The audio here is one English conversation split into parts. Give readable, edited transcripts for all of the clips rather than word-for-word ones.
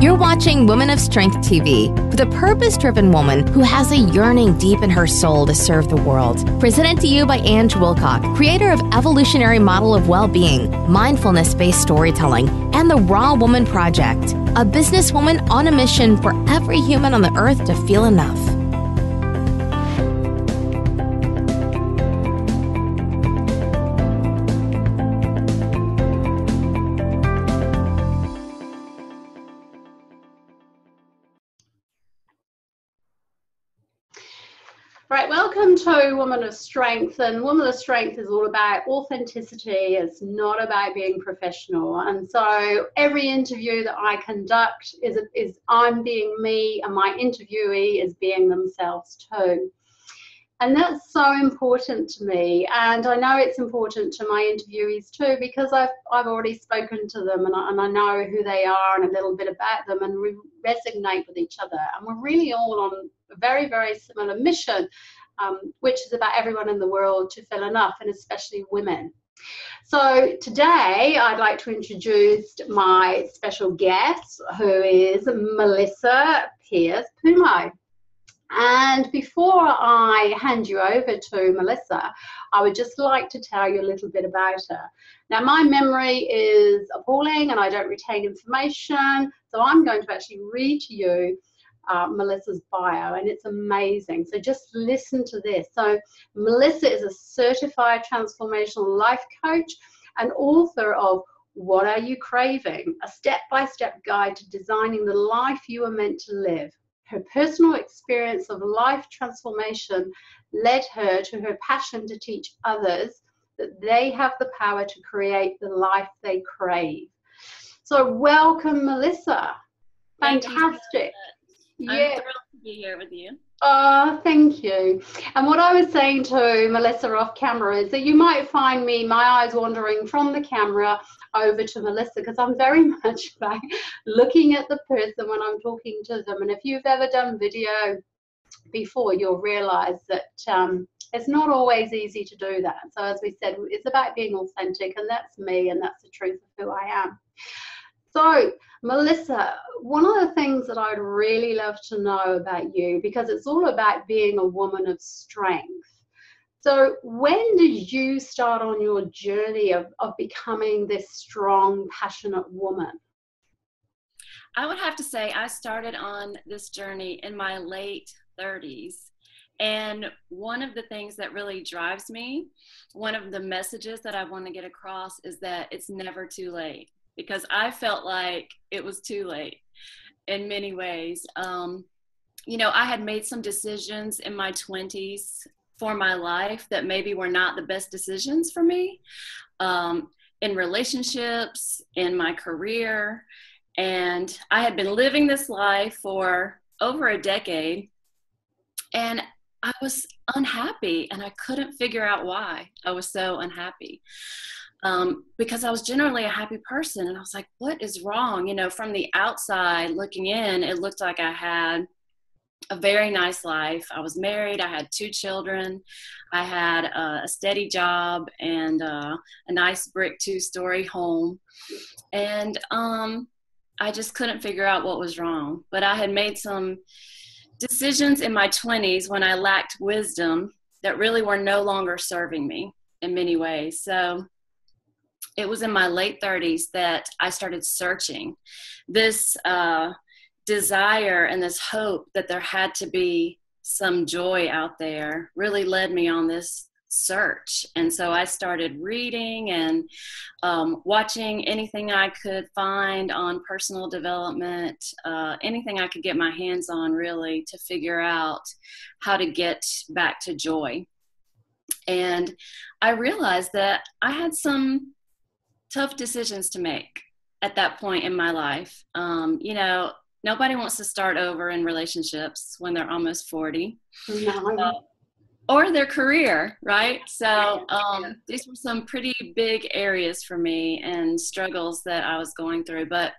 You're watching Women of Strength TV with a purpose-driven woman who has a yearning deep in her soul to serve the world. Presented to you by Ange Wilcock, creator of Evolutionary Model of Well-Being, Mindfulness-Based Storytelling, and the Raw Woman Project, a businesswoman on a mission for every human on the earth to feel enough. Right, welcome to Woman of Strength, and Woman of Strength is all about authenticity. It's not about being professional, and so every interview that I conduct is I'm being me, and my interviewee is being themselves too. And that's so important to me, and I know it's important to my interviewees too, because I've already spoken to them, and I know who they are and a little bit about them, and we resonate with each other, and we're really all on a very, very similar mission, which is about everyone in the world to feel enough, and especially women. So today I'd like to introduce my special guest, who is Melissa Peace-Pumo. And before I hand you over to Melissa, I would just like to tell you a little bit about her. Now, my memory is appalling and I don't retain information, so I'm going to actually read to you Melissa's bio, and it's amazing. So just listen to this. So Melissa is a certified transformational life coach and author of What Are You Craving? A step-by-step guide to designing the life you are meant to live. Her personal experience of life transformation led her to her passion to teach others that they have the power to create the life they crave. So welcome, Melissa. Fantastic. I'm thrilled to be here with you. Oh, thank you. And what I was saying to Melissa off camera is that you might find me, my eyes wandering from the camera over to Melissa, because I'm very much about looking at the person when I'm talking to them. And if you've ever done video before, you'll realize that it's not always easy to do that. So as we said, it's about being authentic, and that's me, and that's the truth of who I am. So, Melissa, one of the things that I'd really love to know about you, because it's all about being a woman of strength. So when did you start on your journey of becoming this strong, passionate woman? I would have to say I started on this journey in my late 30s. And one of the things that really drives me, one of the messages that I want to get across, is that it's never too late. Because I felt like it was too late in many ways. You know, I had made some decisions in my 20s for my life that maybe were not the best decisions for me, in relationships, in my career. And I had been living this life for over a decade, and I was unhappy, and I couldn't figure out why I was so unhappy. Because I was generally a happy person, and I was like, what is wrong? You know, from the outside looking in, it looked like I had a very nice life. I was married. I had 2 children. I had a steady job and a nice brick 2-story home. And I just couldn't figure out what was wrong. But I had made some decisions in my 20s when I lacked wisdom that really were no longer serving me in many ways. So it was in my late 30s that I started searching. This desire and this hope that there had to be some joy out there really led me on this search. And so I started reading and watching anything I could find on personal development, anything I could get my hands on, really, to figure out how to get back to joy. And I realized that I had some tough decisions to make at that point in my life. You know, nobody wants to start over in relationships when they're almost 40. No. Or their career, right? So these were some pretty big areas for me and struggles that I was going through. But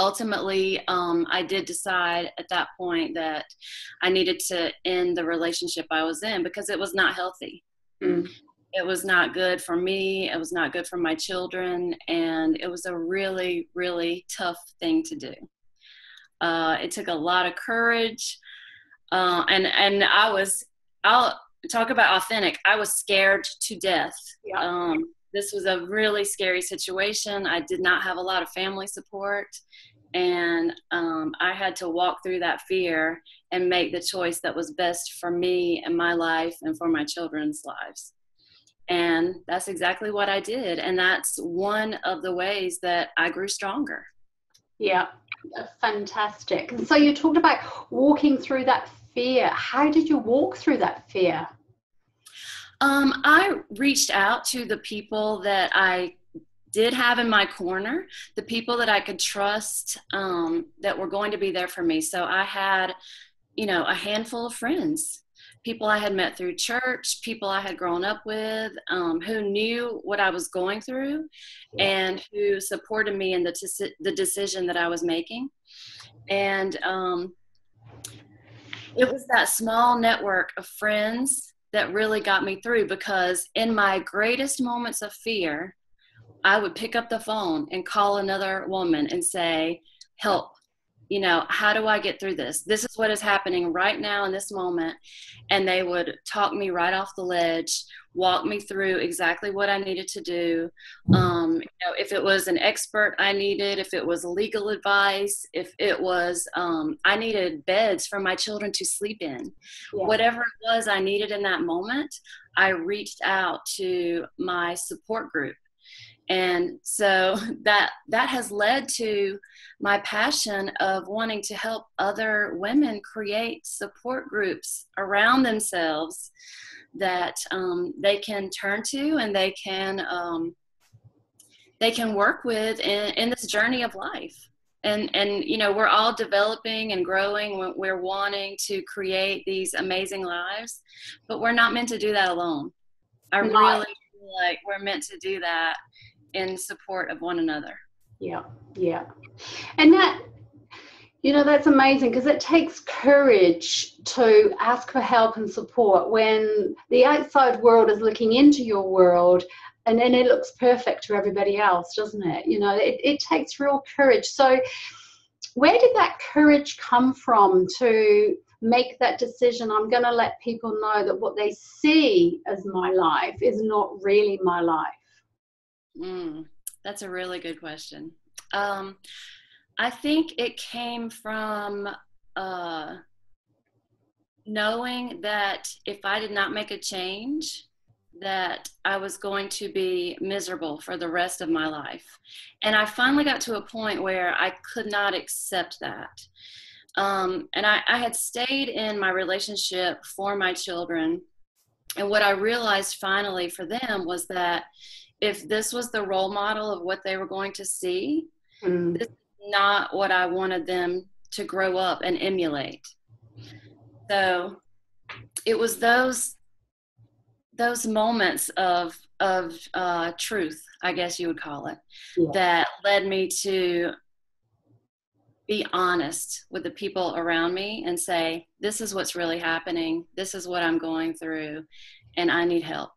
ultimately, I did decide at that point that I needed to end the relationship I was in because it was not healthy. Mm. It was not good for me. It was not good for my children. And it was a really, really tough thing to do. It took a lot of courage. And I'll talk about authentic. I was scared to death. Yeah. This was a really scary situation. I did not have a lot of family support. And I had to walk through that fear and make the choice that was best for me and my life and for my children's lives. And that's exactly what I did. And that's one of the ways that I grew stronger. Yeah, fantastic. And so you talked about walking through that fear. How did you walk through that fear? I reached out to the people that I did have in my corner, the people that I could trust, that were going to be there for me. So I had, a handful of friends, people I had met through church, people I had grown up with, who knew what I was going through and who supported me in the decision that I was making. And it was that small network of friends that really got me through, because in my greatest moments of fear, I would pick up the phone and call another woman and say, help, how do I get through this? This is what is happening right now in this moment. And they would talk me right off the ledge, walk me through exactly what I needed to do. If it was an expert I needed, if it was legal advice, if it was, I needed beds for my children to sleep in, whatever it was I needed in that moment, I reached out to my support group. And so that has led to my passion of wanting to help other women create support groups around themselves that they can turn to and they can work with in this journey of life. And we're all developing and growing. We're wanting to create these amazing lives, but we're not meant to do that alone. I really feel like we're meant to do that in support of one another. Yeah. And that's amazing, because it takes courage to ask for help and support when the outside world is looking into your world and then it looks perfect to everybody else, doesn't it? It takes real courage. So where did that courage come from to make that decision? I'm going to let people know that what they see as my life is not really my life. That's a really good question. I think it came from knowing that if I did not make a change, that I was going to be miserable for the rest of my life. And I finally got to a point where I could not accept that. And I had stayed in my relationship for my children. And what I realized finally for them was that if this was the role model of what they were going to see, this is not what I wanted them to grow up and emulate. So it was those moments of truth, I guess you would call it, that led me to be honest with the people around me and say, this is what's really happening. This is what I'm going through, and I need help.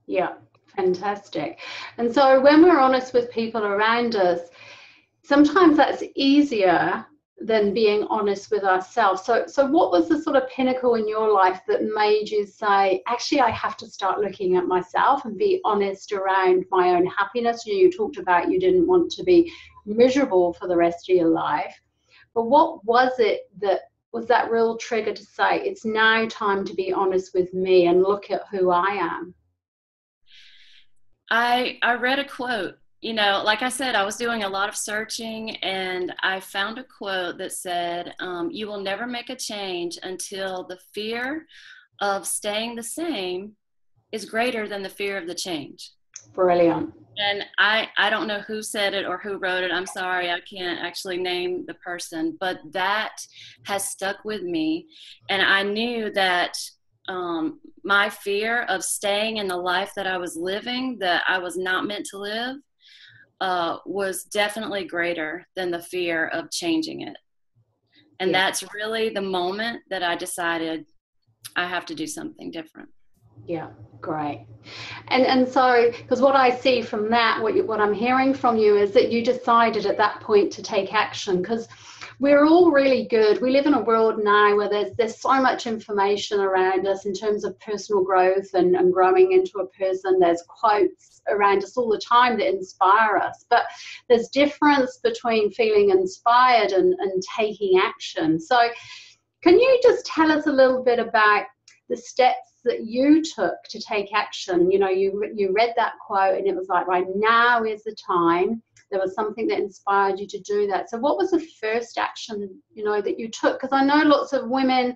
Yeah. Fantastic. And so when we're honest with people around us, sometimes that's easier than being honest with ourselves. So what was the sort of pinnacle in your life that made you say, actually, I have to start looking at myself and be honest around my own happiness? You talked about you didn't want to be miserable for the rest of your life. But what was it that was that real trigger to say, it's now time to be honest with me and look at who I am? I read a quote, like I said, I was doing a lot of searching, and I found a quote that said, you will never make a change until the fear of staying the same is greater than the fear of the change. Brilliant. And I don't know who said it or who wrote it. I'm sorry, I can't actually name the person, but that has stuck with me. And I knew that my fear of staying in the life that I was living, that I was not meant to live, was definitely greater than the fear of changing it. And that's really the moment that I decided I have to do something different. Yeah, great. And so, because what I see from that, what I'm hearing from you is that you decided at that point to take action. Because we're all really good. We live in a world now where there's so much information around us in terms of personal growth and growing into a person. There's quotes around us all the time that inspire us. But there's difference between feeling inspired and taking action. So can you just tell us a little bit about the steps that you took to take action? You know, you read that quote and it was like, right, now is the time. There was something that inspired you to do that. So what was the first action, you know, that you took? Because I know lots of women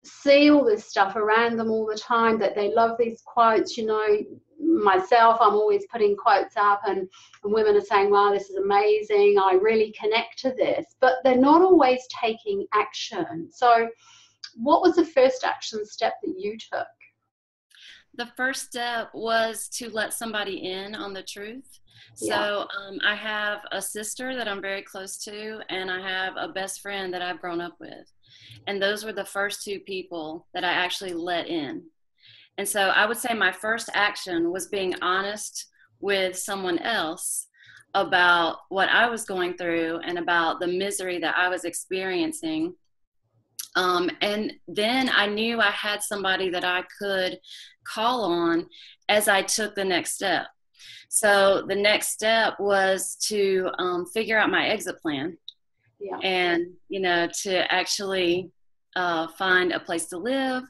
see all this stuff around them all the time, that they love these quotes. You know, myself, I'm always putting quotes up and women are saying, wow, this is amazing. I really connect to this. But they're not always taking action. So what was the first action step that you took? The first step was to let somebody in on the truth. So I have a sister that I'm very close to, and I have a best friend that I've grown up with. And those were the first two people that I actually let in. And so I would say my first action was being honest with someone else about what I was going through and about the misery that I was experiencing. And then I knew I had somebody that I could call on as I took the next step. So the next step was to figure out my exit plan. And, you know, to actually find a place to live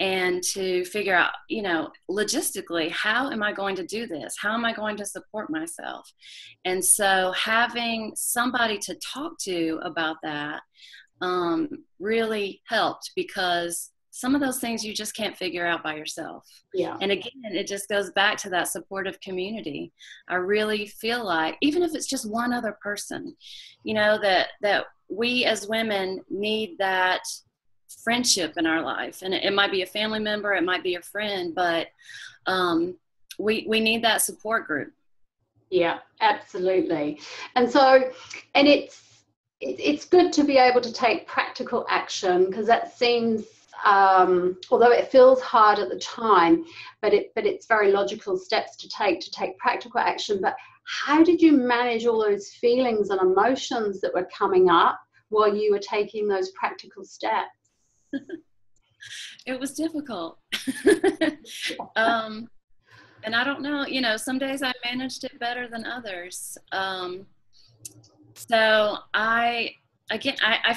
and to figure out, you know, logistically, how am I going to do this? How am I going to support myself? And so having somebody to talk to about that really helped, because some of those things you just can't figure out by yourself. And again, it just goes back to that supportive community. I really feel like, even if it's just one other person, you know, that we as women need that friendship in our life. And it might be a family member, it might be a friend, but we need that support group. Yeah, absolutely. And so, and it's good to be able to take practical action, because that seems, although it feels hard at the time, but it's very logical steps to take practical action. But how did you manage all those feelings and emotions that were coming up while you were taking those practical steps? It was difficult. And I don't know, you know, some days I managed it better than others. So I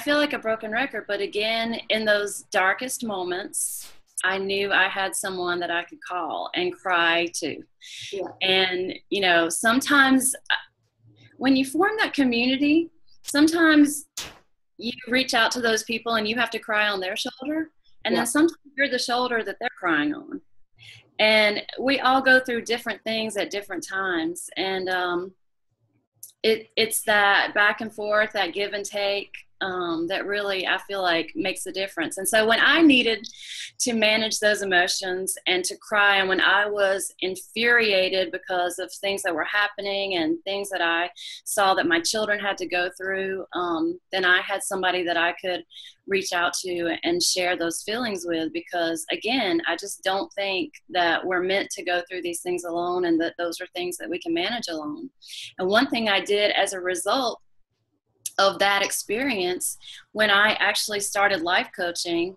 feel like a broken record, but again, in those darkest moments, I knew I had someone that I could call and cry to. And, you know, sometimes when you form that community, sometimes you reach out to those people and you have to cry on their shoulder. And then sometimes you're the shoulder that they're crying on. And we all go through different things at different times. And it's that back and forth, that give and take, that really, I feel like, makes a difference. And so when I needed to manage those emotions and to cry, and when I was infuriated because of things that were happening and things that I saw that my children had to go through, then I had somebody that I could reach out to and share those feelings with, because again, I just don't think that we're meant to go through these things alone, and that those are things that we can manage alone. And one thing I did as a result of that experience, when I actually started life coaching,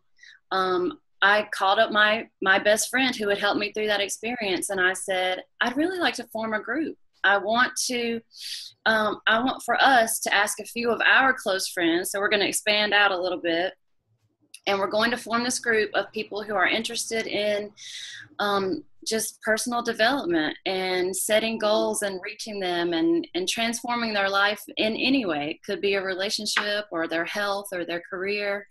I called up my best friend who had helped me through that experience, and I said, I'd really like to form a group. I want for us to ask a few of our close friends. So we're going to expand out a little bit, and we're going to form this group of people who are interested in just personal development and setting goals and reaching them and transforming their life in any way. It could be a relationship or their health or their career,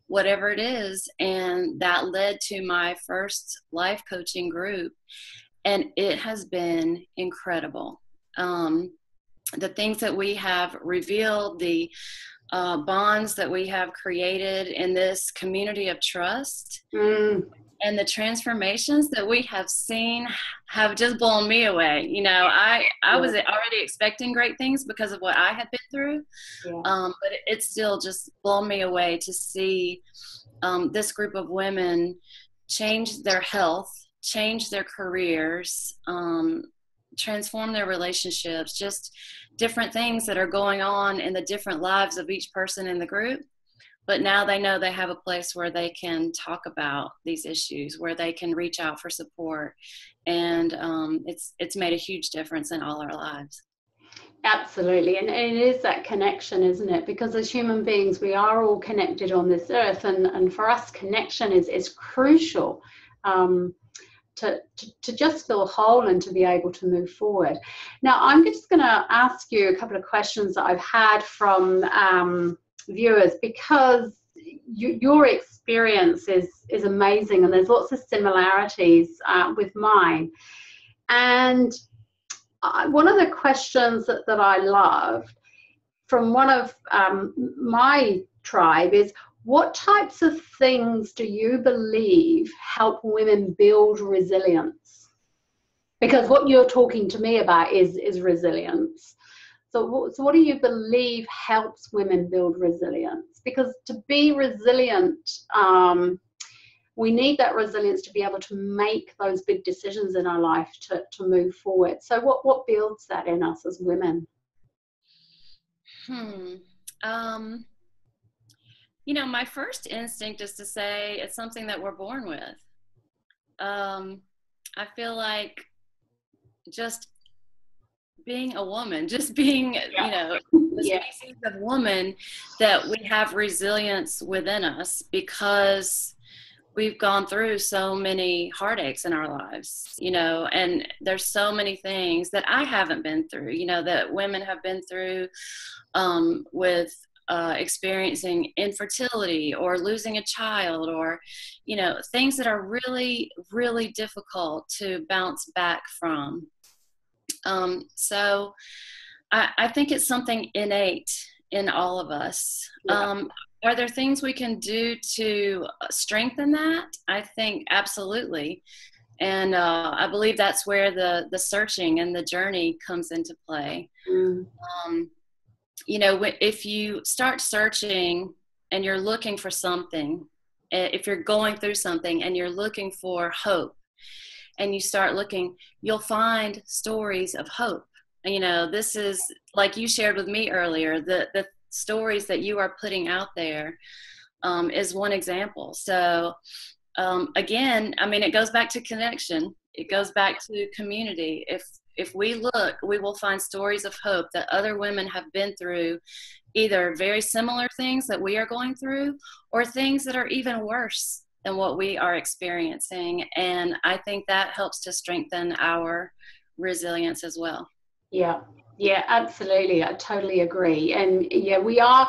whatever it is. And that led to my first life coaching group. And it has been incredible. The things that we have revealed, the bonds that we have created in this community of trust, and the transformations that we have seen have just blown me away. You know, I was already expecting great things because of what I had been through, but it's still just blown me away to see this group of women change their health, change their careers, transform their relationships, just different things that are going on in the different lives of each person in the group. But now they know they have a place where they can talk about these issues, where they can reach out for support. And it's made a huge difference in all our lives. Absolutely. And it is that connection, isn't it? Because as human beings, we are all connected on this earth. And for us, connection is crucial to just feel whole and to be able to move forward. Now, I'm just going to ask you a couple of questions that I've had from viewers, because your experience is amazing, and there's lots of similarities with mine. And one of the questions that I loved from one of my tribe is, what types of things do you believe help women build resilience? Because what you're talking to me about is resilience. So what do you believe helps women build resilience? Because to be resilient, we need that resilience to be able to make those big decisions in our life to move forward. So what builds that in us as women? My first instinct is to say it's something that we're born with. I feel like just being a woman, just being, the species of woman, that we have resilience within us because we've gone through so many heartaches in our lives, and there's so many things that I haven't been through, that women have been through with experiencing infertility or losing a child, or, things that are really, really difficult to bounce back from. So I think it's something innate in all of us. Yeah. Are there things we can do to strengthen that? I think absolutely. And I believe that's where the searching and the journey comes into play. If you start searching and you're looking for something, if you're going through something and you're looking for hope, and you start looking, you'll find stories of hope. This is, like you shared with me earlier, the stories that you are putting out there is one example. So again, it goes back to connection. It goes back to community. If we look, we will find stories of hope that other women have been through, either very similar things that we are going through, or things that are even worse than what we are experiencing. And I think that helps to strengthen our resilience as well. Yeah, absolutely. I totally agree. And we are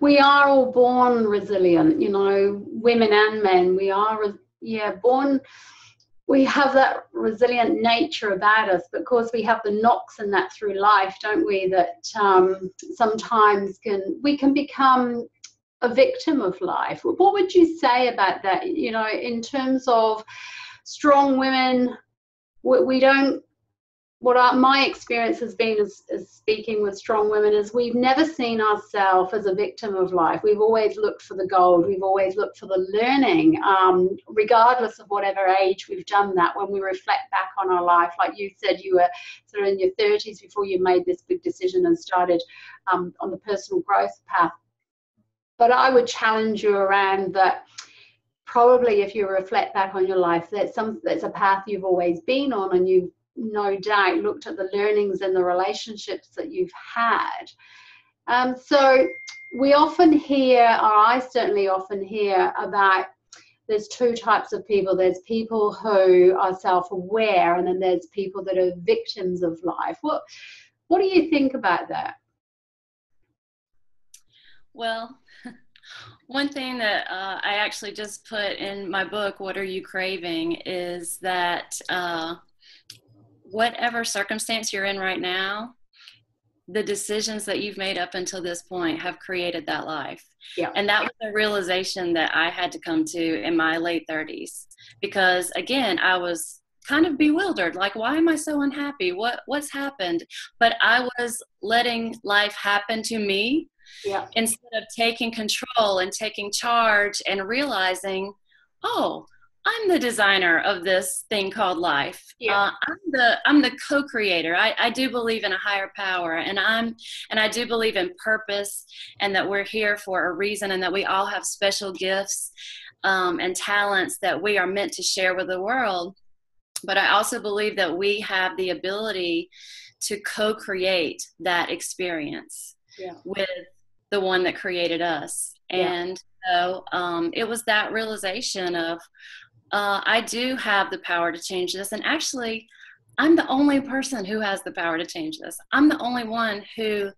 all born resilient, women and men. We are born, we have that resilient nature about us, but of course we have the knocks in that through life, don't we, that sometimes we can become a victim of life. What would you say about that? In terms of strong women, my experience has been as speaking with strong women is we've never seen ourselves as a victim of life. We've always looked for the gold. We've always looked for the learning, regardless of whatever age we've done that. When we reflect back on our life, like you said, you were sort of in your 30s before you made this big decision and started on the personal growth path. But I would challenge you around that. Probably if you reflect back on your life, that's a path you've always been on, and you've no doubt looked at the learnings and the relationships that you've had. So we often hear, or I certainly often hear, about there's two types of people. There's people who are self-aware, and then there's people that are victims of life. What do you think about that? Well, one thing that I actually just put in my book, What Are You Craving?, is that whatever circumstance you're in right now, the decisions that you've made up until this point have created that life. Yeah. And that was a realization that I had to come to in my late 30s, because again, I was kind of bewildered, like, why am I so unhappy? What's happened? But I was letting life happen to me. Yeah. Instead of taking control and taking charge and realizing, oh, I'm the designer of this thing called life. Yeah. I'm the co-creator. I do believe in a higher power, and I do believe in purpose, and that we're here for a reason, and that we all have special gifts and talents that we are meant to share with the world. But I also believe that we have the ability to co-create that experience with the one that created us. And so it was that realization of, I do have the power to change this. And actually, I'm the only person who has the power to change this. I'm the only one who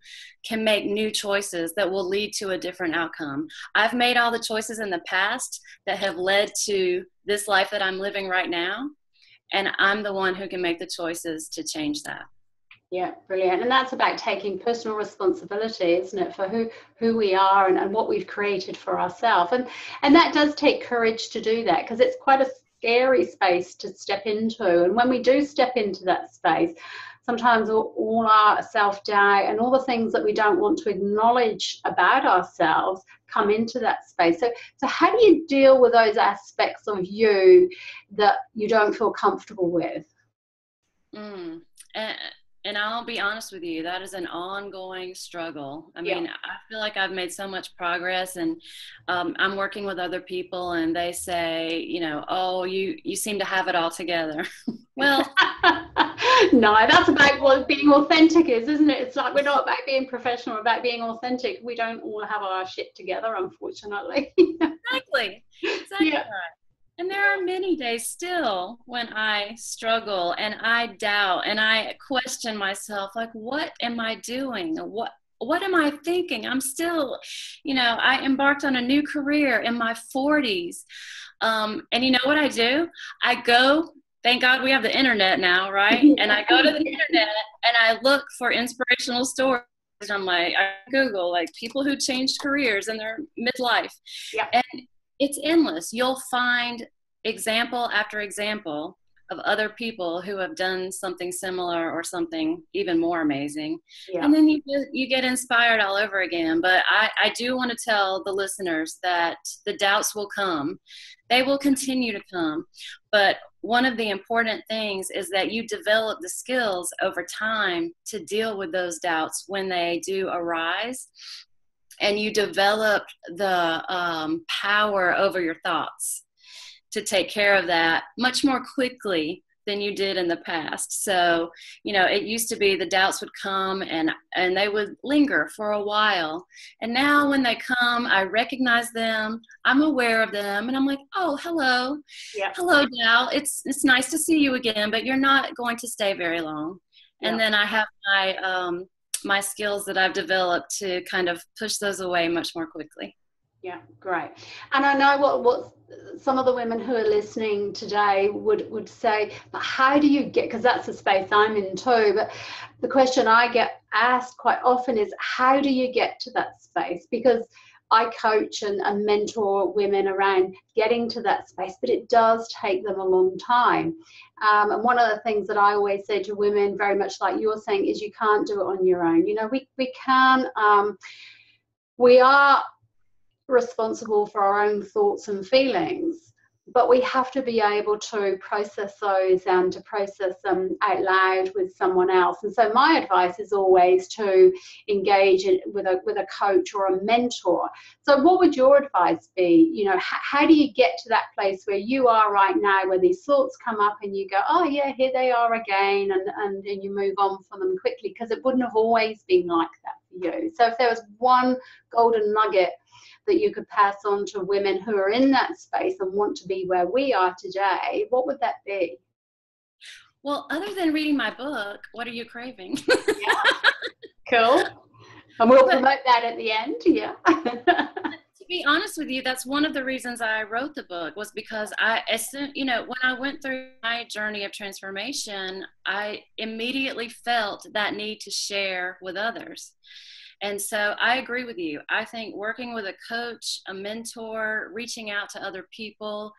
can make new choices that will lead to a different outcome. I've made all the choices in the past that have led to this life that I'm living right now. And I'm the one who can make the choices to change that. Yeah, brilliant. And that's about taking personal responsibility, isn't it, for who we are and what we've created for ourselves. And that does take courage to do that, because it's quite a scary space to step into. And when we do step into that space, sometimes all our self-doubt and all the things that we don't want to acknowledge about ourselves come into that space. So how do you deal with those aspects of you that you don't feel comfortable with? And I'll be honest with you, that is an ongoing struggle. I mean, I feel like I've made so much progress, and I'm working with other people, and they say, you know, oh, you seem to have it all together. Well, no, that's about what being authentic is, isn't it? It's like, we're not about being professional, we're about being authentic. We don't all have our shit together, unfortunately. Exactly right. And there are many days still when I struggle and I doubt and I question myself, like, what am I doing? What am I thinking? I'm still, you know, I embarked on a new career in my 40s. And you know what I do? I go, thank God we have the internet now, right? And I go to the internet and I look for inspirational stories. I Google, like, people who changed careers in their midlife. Yeah. And it's endless. You'll find example after example of other people who have done something similar or something even more amazing. Yeah. And then you get inspired all over again. But I do want to tell the listeners that the doubts will come. They will continue to come. But one of the important things is that you develop the skills over time to deal with those doubts when they do arise. And you develop the power over your thoughts to take care of that much more quickly than you did in the past. So, you know, it used to be the doubts would come and they would linger for a while. And now when they come, I recognize them, I'm aware of them, and I'm like, oh, hello. Yeah. Hello, doubt. It's nice to see you again, but you're not going to stay very long. Yeah. And then I have my skills that I've developed to kind of push those away much more quickly. Yeah, great. And I know what some of the women who are listening today would say, but how do you get, because that's the space I'm in too, but the question I get asked quite often is, how do you get to that space? Because I coach and mentor women around getting to that space, but it does take them a long time. And one of the things that I always say to women, very much like you're saying, is you can't do it on your own. You know, we are responsible for our own thoughts and feelings, but we have to be able to process those and to process them out loud with someone else. And so my advice is always to engage with a coach or a mentor. So what would your advice be? You know, how do you get to that place where you are right now, where these thoughts come up and you go, oh yeah, here they are again, and you move on from them quickly, because it wouldn't have always been like that for you. So if there was one golden nugget that you could pass on to women who are in that space and want to be where we are today, what would that be? Well, other than reading my book, what are you craving? Yeah. Cool. And we'll promote that at the end. Yeah. To be honest with you, that's one of the reasons I wrote the book, was because when I went through my journey of transformation, I immediately felt that need to share with others. And so I agree with you. I think working with a coach, a mentor, reaching out to other people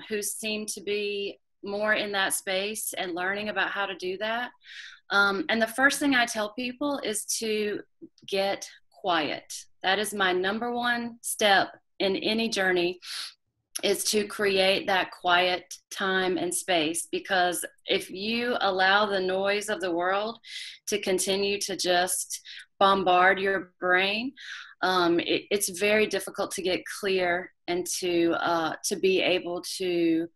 who seem to be more in that space and learning about how to do that. And the first thing I tell people is to get quiet. That is my number one step in any journey. is to create that quiet time and space, because if you allow the noise of the world to continue to just bombard your brain, it's very difficult to get clear and to be able to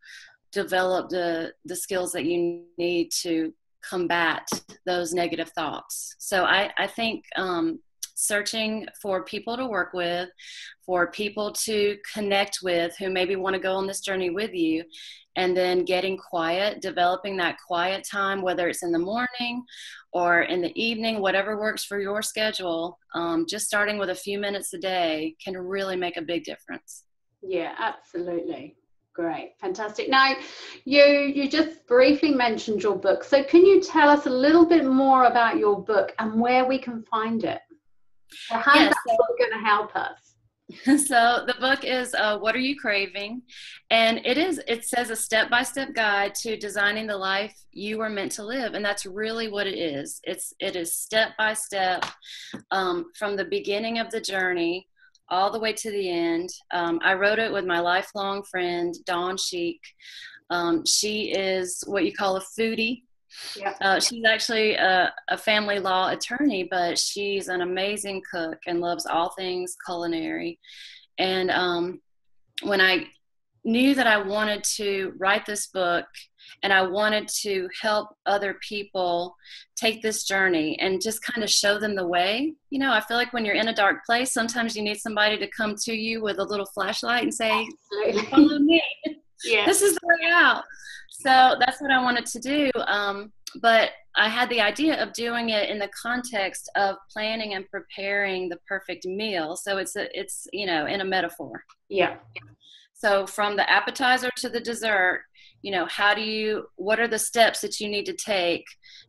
develop the skills that you need to combat those negative thoughts. So I think searching for people to work with, for people to connect with who maybe want to go on this journey with you, and then getting quiet, developing that quiet time, whether it's in the morning or in the evening, whatever works for your schedule, just starting with a few minutes a day can really make a big difference. Yeah, absolutely. Great. Fantastic. Now, you just briefly mentioned your book. So can you tell us a little bit more about your book and where we can find it? So how's Yes, that book going to help us? So the book is What Are You Craving? And it says a step-by-step guide to designing the life you were meant to live. And that's really what it is. It is step-by-step from the beginning of the journey all the way to the end. I wrote it with my lifelong friend, Dawn Sheik. She is what you call a foodie. Yeah. She's actually a family law attorney, but she's an amazing cook and loves all things culinary. And when I knew that I wanted to write this book and I wanted to help other people take this journey and just kind of show them the way, you know, I feel like when you're in a dark place, sometimes you need somebody to come to you with a little flashlight and say, follow me. Yeah. This is the way out. So that's what I wanted to do. But I had the idea of doing it in the context of planning and preparing the perfect meal. So it's you know, in a metaphor. Yeah. So from the appetizer to the dessert, you know, what are the steps that you need to take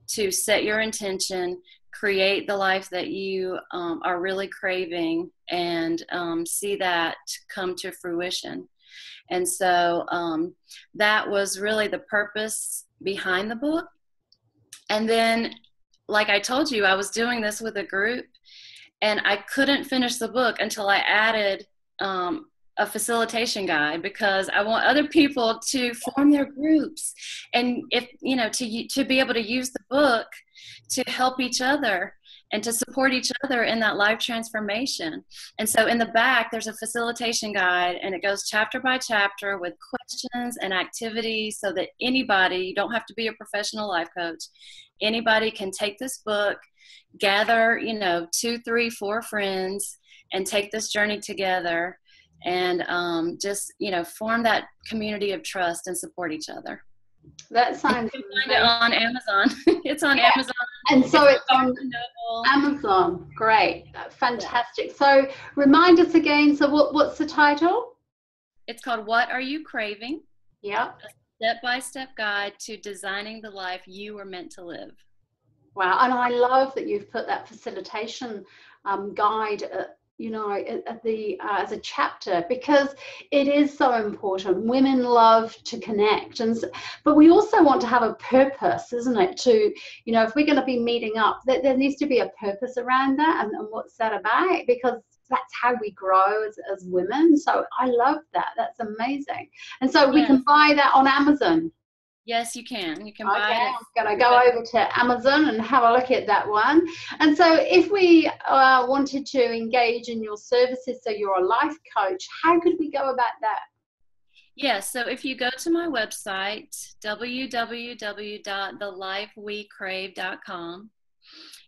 to set your intention, create the life that you are really craving, and see that come to fruition. And so that was really the purpose behind the book. And then, like I told you, I was doing this with a group, and I couldn't finish the book until I added a facilitation guide, because I want other people to form their groups, and if you know, to be able to use the book to help each other and to support each other in that life transformation. And so in the back, there's a facilitation guide, and it goes chapter by chapter with questions and activities, so that anybody, you don't have to be a professional life coach, anybody can take this book, gather, you know, 2, 3, 4 friends, and take this journey together, and just, you know, form that community of trust and support each other. That sounds you can find it on Amazon. It's on Amazon. And so it's on Amazon. Great. Fantastic. Yeah. So remind us again, so what's the title? It's called What Are You Craving? Yeah. A step-by-step guide to designing the life you were meant to live. Wow. And I love that you've put that facilitation guide you know, at the as a chapter, because it is so important. Women love to connect, but we also want to have a purpose, isn't it? To, you know, if we're going to be meeting up, there needs to be a purpose around that, and what's that about? Because that's how we grow as women. So I love that. That's amazing. And so we can buy that on Amazon. Yes, you can. You can buy it. I'm going to go over to Amazon and have a look at that one. And so if we wanted to engage in your services, so you're a life coach, how could we go about that? Yes, so if you go to my website, www.thelifewecrave.com,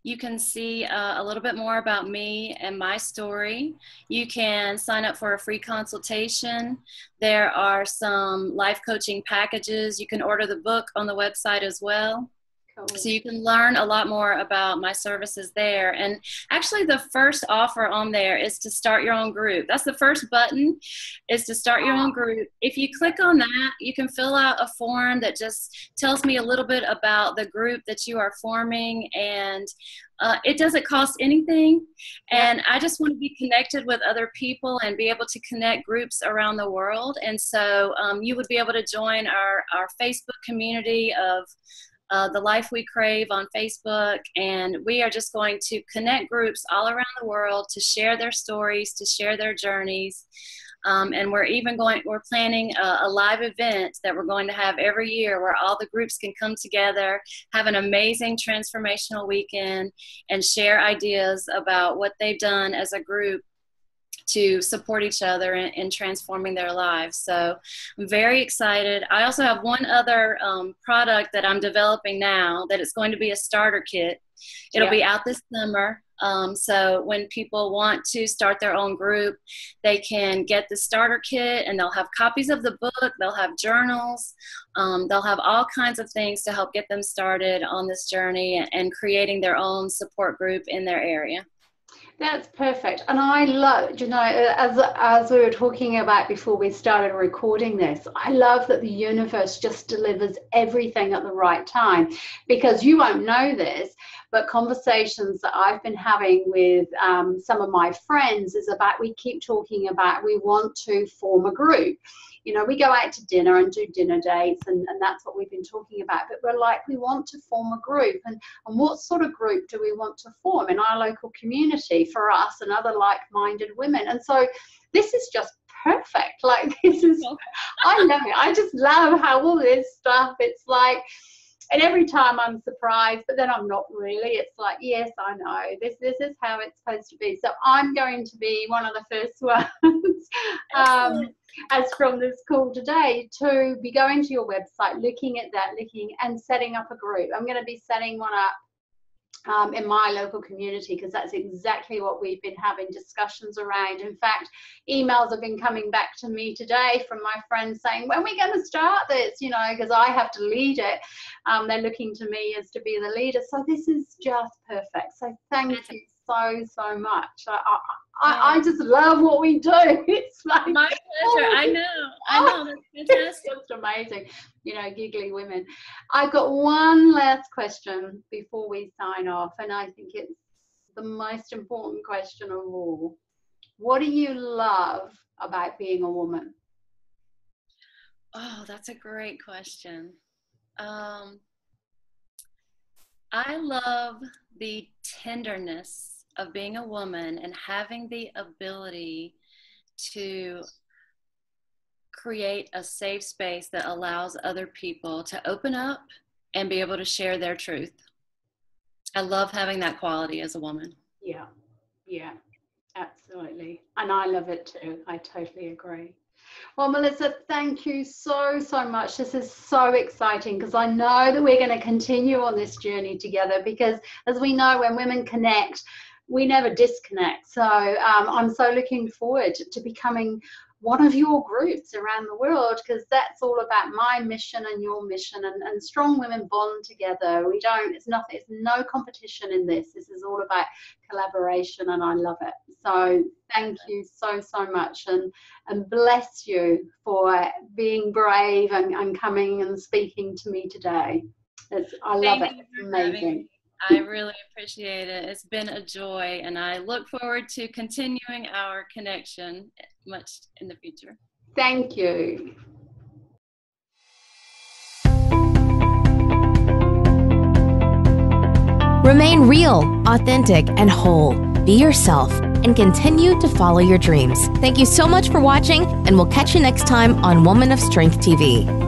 you can see a little bit more about me and my story. You can sign up for a free consultation. There are some life coaching packages. You can order the book on the website as well. Cool. So you can learn a lot more about my services there. And actually the first offer on there is to start your own group. That's the first button, is to start your own group. If you click on that, you can fill out a form that just tells me a little bit about the group that you are forming, and it doesn't cost anything. And I just want to be connected with other people and be able to connect groups around the world. And so you would be able to join our Facebook community of The Life We Crave on Facebook, and we are just going to connect groups all around the world to share their stories, to share their journeys, And we're planning a live event that we're going to have every year where all the groups can come together, have an amazing transformational weekend, and share ideas about what they've done as a group to support each other in transforming their lives. So I'm very excited. I also have one other product that I'm developing now that it's going to be a starter kit. It'll be out this summer. So when people want to start their own group, they can get the starter kit, and they'll have copies of the book, they'll have journals, they'll have all kinds of things to help get them started on this journey and creating their own support group in their area. That's perfect. And I love, as we were talking about before we started recording this, I love that the universe just delivers everything at the right time, because you won't know this, but conversations that I've been having with some of my friends is about, we keep talking about, we want to form a group. You know, we go out to dinner and do dinner dates, and that's what we've been talking about. But we're like, we want to form a group. And what sort of group do we want to form in our local community for us and other like-minded women? And so this is just perfect. Like, this is, I love it. I just love how all this stuff, it's like, and every time I'm surprised, but then I'm not really. It's like, yes, I know. This is how it's supposed to be. So I'm going to be one of the first ones, as from this call today, to be going to your website, looking at that, and setting up a group. I'm going to be setting one up in my local community, because that's exactly what we've been having discussions around. In fact, emails have been coming back to me today from my friends saying, when are we going to start this? You know, because I have to lead it. They're looking to me as to be the leader. So this is just perfect. So thank you so much. I just love what we do. It's like, my pleasure. I know. That's fantastic. It's just amazing. You know, giggly women. I've got one last question before we sign off, and I think it's the most important question of all. What do you love about being a woman? Oh, that's a great question. I love the tenderness of being a woman and having the ability to create a safe space that allows other people to open up and be able to share their truth. I love having that quality as a woman. Yeah, absolutely. And I love it too. I totally agree. Well, Melissa, thank you so much. This is so exciting, because I know that we're going to continue on this journey together, because as we know, when women connect, we never disconnect. So I'm so looking forward to becoming one of your groups around the world, because that's all about my mission and your mission, and strong women bond together. It's no competition in this. This is all about collaboration, and I love it. So thank you so much, and bless you for being brave and coming and speaking to me today. I love it. It's amazing. I really appreciate it. It's been a joy, and I look forward to continuing our connection much in the future. Thank you. Remain real, authentic, and whole. Be yourself and continue to follow your dreams. Thank you so much for watching, and we'll catch you next time on Woman of Strength TV.